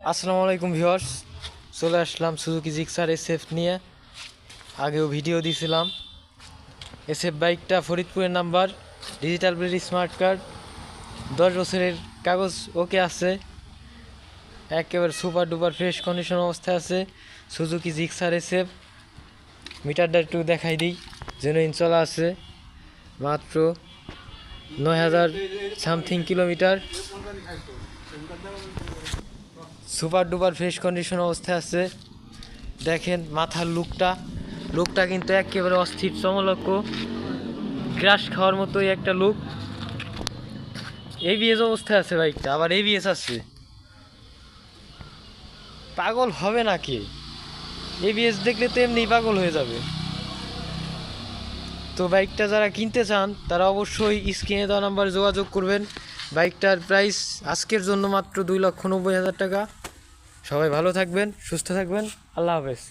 আসসালামু আলাইকুম ভিউয়ার্স, চলে আসলাম সুজুকি জিক্সার এসএফ নিয়ে। আগেও ভিডিও দিয়েছিলাম। এসএফ বাইকটা ফরিদপুরের number, digital plate, smart card, 10 বছরের কাগজ ওকে আছে, একেবারে সুপার ডুপার ফ্রেশ কন্ডিশন অবস্থায় আছে সুজুকি জিক্সার এসএফ। মিটারটা একটু দেখাই দিই, জেনুইন চলা আছে, মাত্র 9,000 something kilometre. Super duper fresh condition অবস্থায় আছে। দেখেন মাথার লুকটা কিন্তু একেবারে অস্থির, চমলক্ষ, ক্রাশ খাওয়ার মতোই একটা লুক। এবিএস অবস্থায় আছে বাইকটা, আবার এবিএস আছে, পাগল হবে নাকি? এবিএস দেখলে তো এমনি পাগল হয়ে যাবে। তো বাইকটা যারা কিনতে চান তারা অবশ্যই স্ক্রিনে দেওয়া নাম্বারে যোগাযোগ করবেন। বাইকটার প্রাইস আজকের জন্য মাত্র 2,90,000 টাকা। সবাই ভালো থাকবেন, সুস্থ থাকবেন, আল্লাহ হাফেজ।